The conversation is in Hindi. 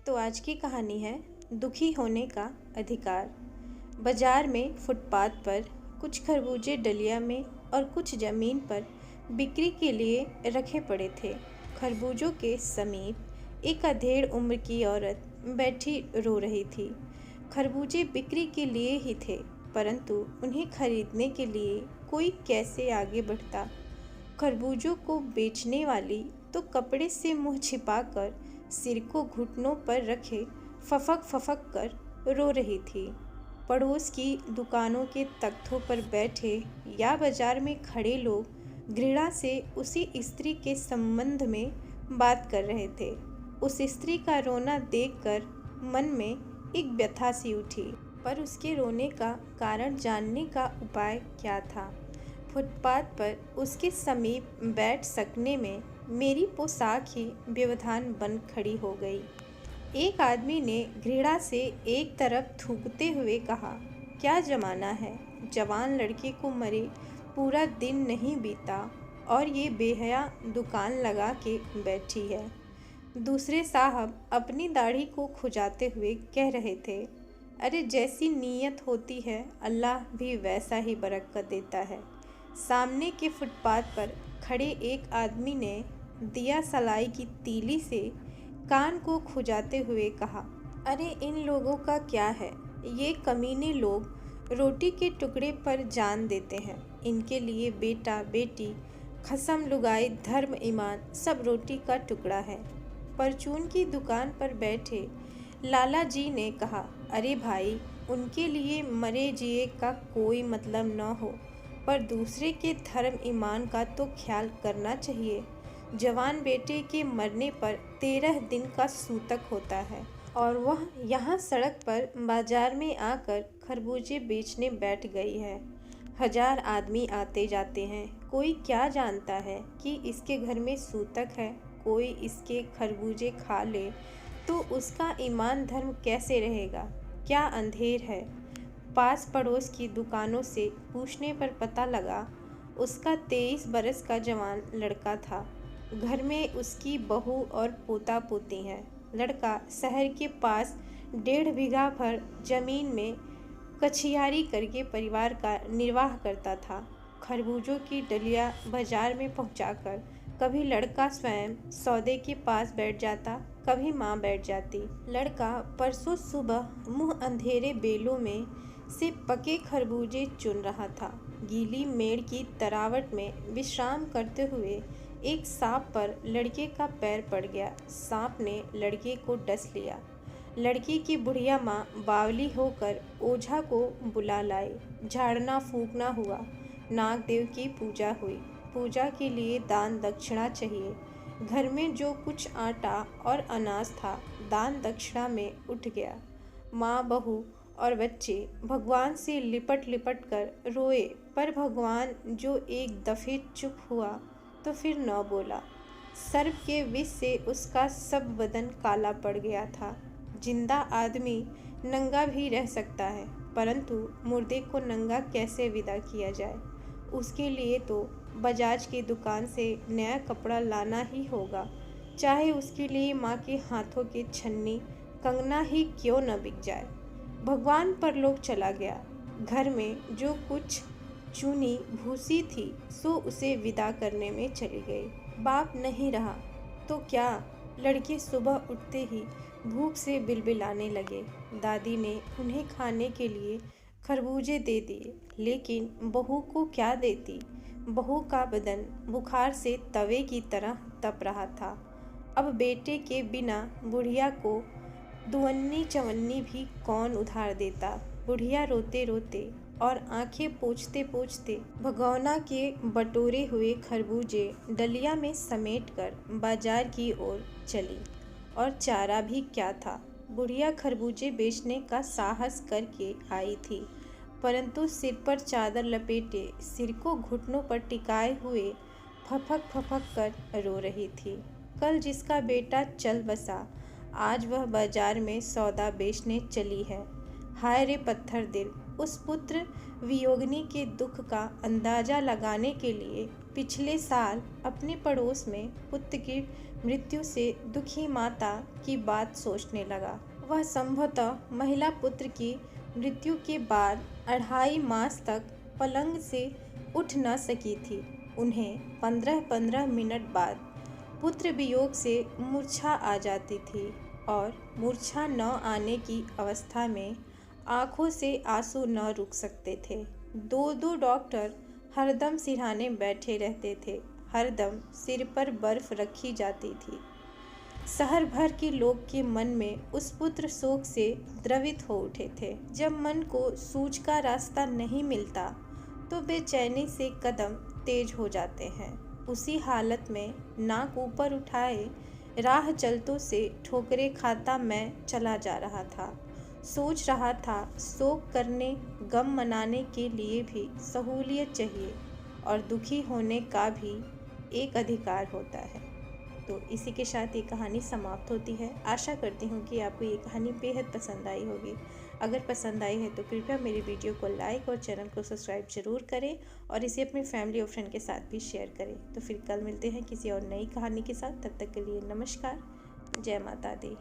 तो आज की कहानी है दुखी होने का अधिकार। बाजार में फुटपाथ पर कुछ खरबूजे डलिया में और कुछ ज़मीन पर बिक्री के लिए रखे पड़े थे। खरबूजों के समीप एक अधेड़ उम्र की औरत बैठी रो रही थी। खरबूजे बिक्री के लिए ही थे, परंतु उन्हें खरीदने के लिए कोई कैसे आगे बढ़ता। खरबूजों को बेचने वाली तो कपड़े से मुंह छिपाकर सिर को घुटनों पर रखे फफक फफक कर रो रही थी। पड़ोस की दुकानों के तख्तों पर बैठे या बाजार में खड़े लोग घृणा से उसी स्त्री के संबंध में बात कर रहे थे। उस स्त्री का रोना देखकर मन में एक व्यथा सी उठी, पर उसके रोने का कारण जानने का उपाय क्या था। फुटपाथ पर उसके समीप बैठ सकने में मेरी पोशाक ही व्यवधान बन खड़ी हो गई। एक आदमी ने घृणा से एक तरफ थूकते हुए कहा, क्या जमाना है, जवान लड़के को मरे पूरा दिन नहीं बीता और ये बेहया दुकान लगा के बैठी है। दूसरे साहब अपनी दाढ़ी को खुजाते हुए कह रहे थे, अरे जैसी नीयत होती है अल्लाह भी वैसा ही बरकत देता है। सामने के फुटपाथ पर खड़े एक आदमी ने दिया सलाई की तीली से कान को खुजाते हुए कहा, अरे इन लोगों का क्या है, ये कमीने लोग रोटी के टुकड़े पर जान देते हैं। इनके लिए बेटा बेटी खसम लुगाई धर्म ईमान सब रोटी का टुकड़ा है। परचून की दुकान पर बैठे लाला जी ने कहा, अरे भाई उनके लिए मरे जिए का कोई मतलब न हो, पर दूसरे के धर्म ईमान का तो ख्याल करना चाहिए। जवान बेटे के मरने पर 13 दिन का सूतक होता है और वह यहाँ सड़क पर बाजार में आकर खरबूजे बेचने बैठ गई है। 1000 आदमी आते जाते हैं, कोई क्या जानता है कि इसके घर में सूतक है। कोई इसके खरबूजे खा ले तो उसका ईमान धर्म कैसे रहेगा। क्या अंधेर है। पास पड़ोस की दुकानों से पूछने पर पता लगा उसका 23 बरस का जवान लड़का था। घर में उसकी बहू और पोता पोती हैं। लड़का शहर के पास 1.5 बीघा भर जमीन में कछियारी करके परिवार का निर्वाह करता था। खरबूजों की डलिया बाजार में पहुंचाकर कभी लड़का स्वयं सौदे के पास बैठ जाता, कभी माँ बैठ जाती। लड़का परसों सुबह मुंह अंधेरे बेलों में से पके खरबूजे चुन रहा था। गीली मेड़ की तरावट में विश्राम करते हुए एक सांप पर लड़के का पैर पड़ गया। सांप ने लड़के को डस लिया। लड़की की बुढ़िया माँ बावली होकर ओझा को बुला लाई। झाड़ना फूकना हुआ, नाग देव की पूजा हुई। पूजा के लिए दान दक्षिणा चाहिए। घर में जो कुछ आटा और अनाज था दान दक्षिणा में उठ गया। माँ बहू और बच्चे भगवान से लिपट लिपट कर रोए, पर भगवान जो एक दफ़े चुप हुआ तो फिर न बोला। सर्प के विष से उसका सब बदन काला पड़ गया था। जिंदा आदमी नंगा भी रह सकता है, परंतु मुर्दे को नंगा कैसे विदा किया जाए। उसके लिए तो बजाज की दुकान से नया कपड़ा लाना ही होगा, चाहे उसके लिए माँ के हाथों के छन्नी कंगना ही क्यों न बिक जाए। भगवान परलोक चला गया। घर में जो कुछ चूनी भूसी थी सो उसे विदा करने में चली गई। बाप नहीं रहा तो क्या। लड़के सुबह उठते ही भूख से बिलबिलाने लगे। दादी ने उन्हें खाने के लिए खरबूजे दे दिए, लेकिन बहू को क्या देती। बहू का बदन बुखार से तवे की तरह तप रहा था। अब बेटे के बिना बुढ़िया को दुवन्नी चवन्नी भी कौन उधार देता। बुढ़िया रोते रोते और आंखें पोंछते पोंछते भगोना के बटोरे हुए खरबूजे डलिया में समेटकर बाजार की ओर चली। और चारा भी क्या था। बुढ़िया खरबूजे बेचने का साहस करके आई थी, परंतु सिर पर चादर लपेटे, सिर को घुटनों पर टिकाए हुए फफक फफक कर रो रही थी। कल जिसका बेटा चल बसा, आज वह बाजार में सौदा बेचने चली है। हाय रे पत्थर दिल। उस पुत्र वियोगिनी के दुख का अंदाजा लगाने के लिए पिछले साल अपने पड़ोस में पुत्र की मृत्यु से दुखी माता की बात सोचने लगा। वह संभवतः महिला पुत्र की मृत्यु के बाद 2.5 मास तक पलंग से उठ न सकी थी। उन्हें 15-15 मिनट बाद पुत्र वियोग से मूर्छा आ जाती थी और मूर्छा न आने की अवस्था में आंखों से आंसू न रुक सकते थे। 2 डॉक्टर हरदम सिरहाने बैठे रहते थे। हरदम सिर पर बर्फ रखी जाती थी। शहर भर के लोग के मन में उस पुत्र शोक से द्रवित हो उठे थे। जब मन को सूझ का रास्ता नहीं मिलता तो बेचैनी से कदम तेज हो जाते हैं। उसी हालत में नाक ऊपर उठाए राह चलतों से ठोकरें खाता मैं चला जा रहा था। सोच रहा था शोक करने, गम मनाने के लिए भी सहूलियत चाहिए और दुखी होने का भी एक अधिकार होता है। तो इसी के साथ ये कहानी समाप्त होती है। आशा करती हूँ कि आपको ये कहानी बेहद पसंद आई होगी। अगर पसंद आई है तो कृपया मेरी वीडियो को लाइक और चैनल को सब्सक्राइब जरूर करें और इसे अपने फैमिली और फ्रेंड के साथ भी शेयर करें। तो फिर कल मिलते हैं किसी और नई कहानी के साथ। तब तक के लिए नमस्कार। जय माता दी।